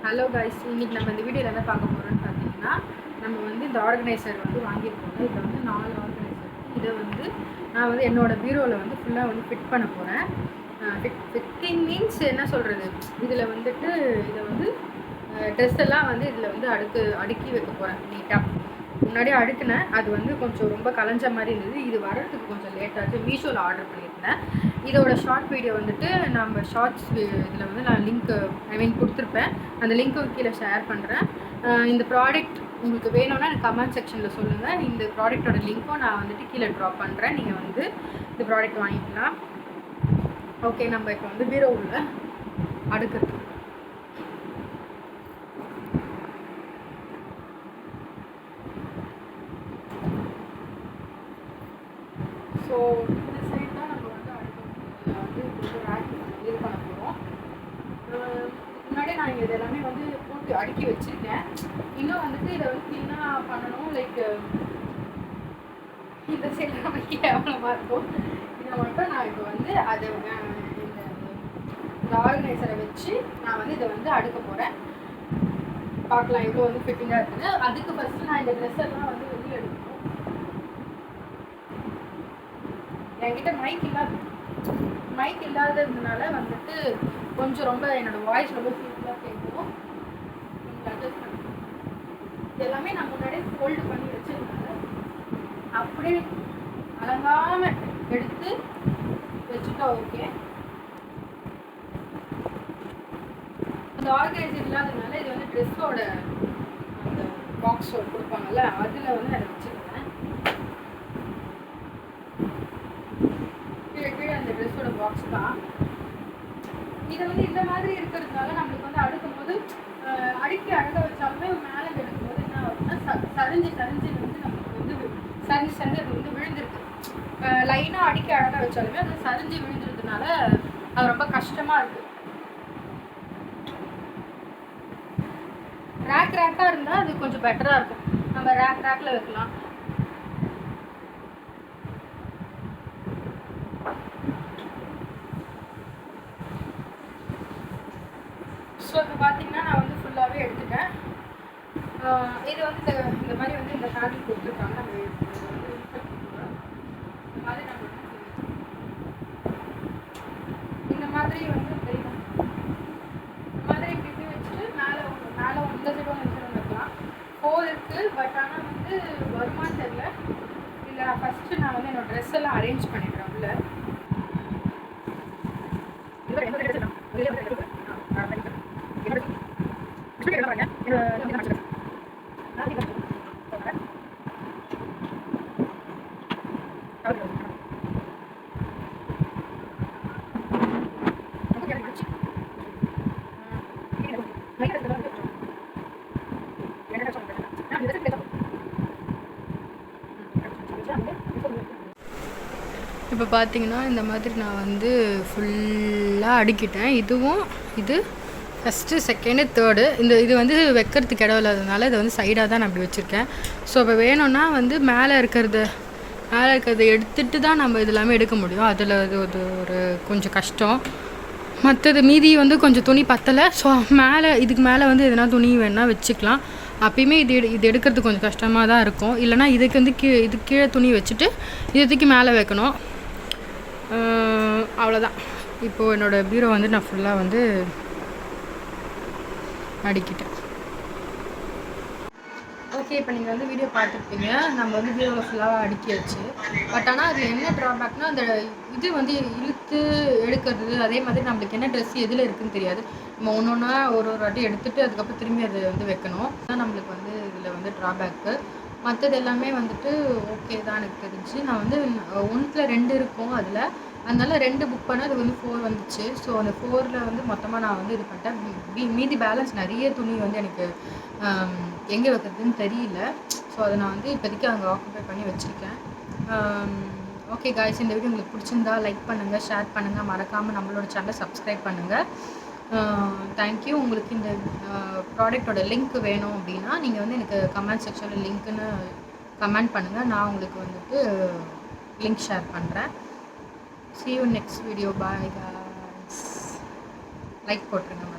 Hello guys, இன்றைக்கி நம்ம இந்த வீடியோவில் என்ன பார்க்க போகிறோம்னு பார்த்தீங்கன்னா, நம்ம வந்து இந்த ஆர்கனைசர் வந்து வாங்கியிருக்கோம். இதில் வந்து 4 ஆர்கனைசர். இதை வந்து நான் வந்து என்னோடய பீரோவில் வந்து ஃபுல்லாக வந்து ஃபிட் பண்ண போகிறேன். ஃபிட்டிங் மீன்ஸ் என்ன சொல்கிறது, இதில் வந்துட்டு இதை வந்து ட்ரெஸ் எல்லாம் வந்து இதில் வந்து அடுக்கி வைக்க போகிறேன் நீட்டாக. முன்னாடியே அடுக்கினேன், அது வந்து கொஞ்சம் ரொம்ப கலைஞ்ச மாதிரி இருந்தது. இது வர்றதுக்கு கொஞ்சம் லேட்டாச்சு. மீஷோவில் ஆர்டர் பண்ணியிருந்தேன். இதோட ஷார்ட் வீடியோ வந்துட்டு நம்ம ஷார்ட்ஸ் இதில் வந்து நான் லிங்க் கொடுத்துருப்பேன். அந்த லிங்க்கு கீழே ஷேர் பண்ணுறேன். இந்த ப்ராடக்ட் உங்களுக்கு வேணும்னா எனக்கு கமெண்ட் செக்ஷனில் சொல்லுங்கள். இந்த ப்ராடக்டோட லிங்க்கும் நான் வந்துட்டு கீழே ட்ராப் பண்ணுறேன். நீங்கள் வந்து இந்த ப்ராடக்ட் வாங்கிக்கலாம். ஓகே, நம்ம இப்போ வந்து பீரோவில் அடுக்கிறது. ஸோ இந்த சைடு தான் நம்ம வந்து இது பண்ண போகிறோம். முன்னாடியே நான் இது எல்லாமே வந்து போட்டு அடுக்கி வச்சுருக்கேன். இன்னும் வந்துட்டு இதை வந்து க்ளீனாக பண்ணணும். லைக் இந்த சைடு நம்ம கேவலமாக இருக்கும். இதை மட்டும் நான் இப்போ வந்து அதை இந்த ஆர்கனைசரை வச்சு நான் வந்து இதை வந்து அடுக்க போகிறேன். பார்க்கலாம் எவ்வளோ வந்து ஃபிட்டிங்காக இருக்குது. அதுக்கு ஃபஸ்ட்டு நான் இந்த ட்ரெஸ் எல்லாம் வந்து வெளியே எடுக்கணும். என்கிட்ட மைக் இல்லாததுனால வந்துட்டு கொஞ்சம் ரொம்ப என்னோடய வாய்ஸ் ரொம்ப ஃபீலாக கேட்கும். நீங்கள் அட்ஜஸ்ட் பண்ணி எல்லாமே நான் முன்னாடியே ஃபோல்டு பண்ணி வச்சதுனால அப்படியே அலங்காமல் எடுத்து வச்சுட்டா ஓகே. அந்த ஆர்கனைசர் இல்லாததுனால இது வந்து ட்ரெஸ்ஸோட அந்த பாக்ஸ் கொடுப்பாங்கல்ல, அதில் வந்து அதை வச்சுருக்கேன். கீழே அந்த ட்ரெஸ்ஸோட பாக்ஸ் தான். இதை வந்து இந்த மாதிரி இருக்கிறதுனால நம்மளுக்கு வந்து அடுக்கும்போது அடுக்கி அழக வச்சாலுமே மேலே எடுக்கும்போது என்ன ஆகுதுன்னா சரிஞ்சு வந்து நம்மளுக்கு வந்து சரிஞ்சு அது வந்து விழுந்துருக்கு. லைனாக அடுக்கி அழகாக வச்சாலுமே அது சரிஞ்சு விழுந்துறதுனால அது ரொம்ப கஷ்டமாக இருக்குது. ரேக்காக இருந்தால் அது கொஞ்சம் பெட்டராக இருக்கும். நம்ம ரேக்கில் வைக்கலாம். ஸோ இப்போ பார்த்தீங்கன்னா நான் வந்து ஃபுல்லாகவே எடுத்துட்டேன். இது வந்து இந்த மாதிரி வந்து இந்த ஃபேப்ரிக் கொடுத்துருக்காங்க. நம்ம இந்த மாதிரி வந்து தெரியும். இந்த மாதிரி இப்படி வச்சுட்டு மேலே இந்த சைடு ஒன்று வைக்கலாம். 4 இருக்குது. பட் ஆனால் வந்து வருமானு தெரியல. இல்லை ஃபஸ்ட்டு நான் வந்து என்னோடய ட்ரெஸ் எல்லாம் அரேஞ்ச் பண்ணிடுறேன் உள்ள. இப்போ பார்த்தீங்கன்னா இந்த மாதிரி நான் வந்து ஃபுல்லாக அடுக்கிட்டேன். இது ஃபஸ்ட்டு, செகண்டு, தேர்டு. இது வந்து வைக்கிறதுக்கு இடம் இல்லாததுனால இதை வந்து சைடாக தான் நான் அப்படி வச்சுருக்கேன். ஸோ இப்போ வேணும்னா வந்து மேலே இருக்கிறத எடுத்துகிட்டு தான் நம்ம இது எல்லாமே எடுக்க முடியும். அதில் அது ஒரு கொஞ்சம் கஷ்டம். மற்றது மீதி வந்து கொஞ்சம் துணி பத்தலை. ஸோ இதுக்கு மேலே வந்து எதனா துணி வேணால் வச்சுக்கலாம். அப்பயுமே இது எடுக்கிறது கொஞ்சம் கஷ்டமாக தான் இருக்கும். இல்லைனா இதுக்கு வந்து இதுக்கு கீழே துணி வச்சுட்டு இதுக்கு மேலே வைக்கணும். அவ்வளோதான். இப்போது என்னோடய பீரோ வந்து நான் ஃபுல்லாக வந்து அடுக்கிட்டேன். ஓகே, இப்போ நீங்கள் வந்து வீடியோ பார்த்துருப்பீங்க. நம்ம வந்து பீரோவில் ஃபுல்லாக அடுக்கியாச்சு. பட் ஆனால் அதில் என்ன ட்ராபேக்னால் அந்த இது வந்து இழுத்து எடுக்கிறது. அதே மாதிரி நம்மளுக்கு என்ன ட்ரெஸ் எதில் இருக்குதுன்னு தெரியாது. நம்ம ஒன்று ஒரு வாட்டி எடுத்துகிட்டு அதுக்கப்புறம் திரும்பி அதை வந்து வைக்கணும். அதுதான் நம்மளுக்கு வந்து இதில் வந்து ட்ராபேக்கு. மற்றது எல்லாமே வந்துட்டு ஓகே தான் எனக்கு தெரிஞ்சு. நான் வந்து 1ல் 2 இருக்கும் அதில். அதனால 2 புக் பண்ணால் அது வந்து 4 வந்துச்சு. ஸோ அந்த 4ல் வந்து மொத்தமாக நான் வந்து இது பண்ணிட்டேன். மீதி பேலன்ஸ் நிறைய துணி வந்து எனக்கு எங்கே வைக்கிறதுன்னு தெரியல. ஸோ அதை நான் வந்து இப்போதைக்கு அங்கே ஆக்குபை பண்ணி வச்சுருக்கேன். ஓகே காய்ஸ், இந்த வீடியோ உங்களுக்கு பிடிச்சிருந்தா லைக் பண்ணுங்கள், ஷேர் பண்ணுங்கள், மறக்காமல் நம்மளோட சேனலை சப்ஸ்கிரைப் பண்ணுங்கள். தேங்க்யூ. உங்களுக்கு இந்த ப்ராடக்டோட லிங்க் வேணும் அப்படின்னா நீங்கள் வந்து எனக்கு கமெண்ட் செக்ஷனில் லிங்க்குன்னு கமெண்ட் பண்ணுங்கள். நான் உங்களுக்கு வந்துட்டு லிங்க் ஷேர் பண்ணுறேன். See you next video. Bye guys. Like போட்டுருங்க.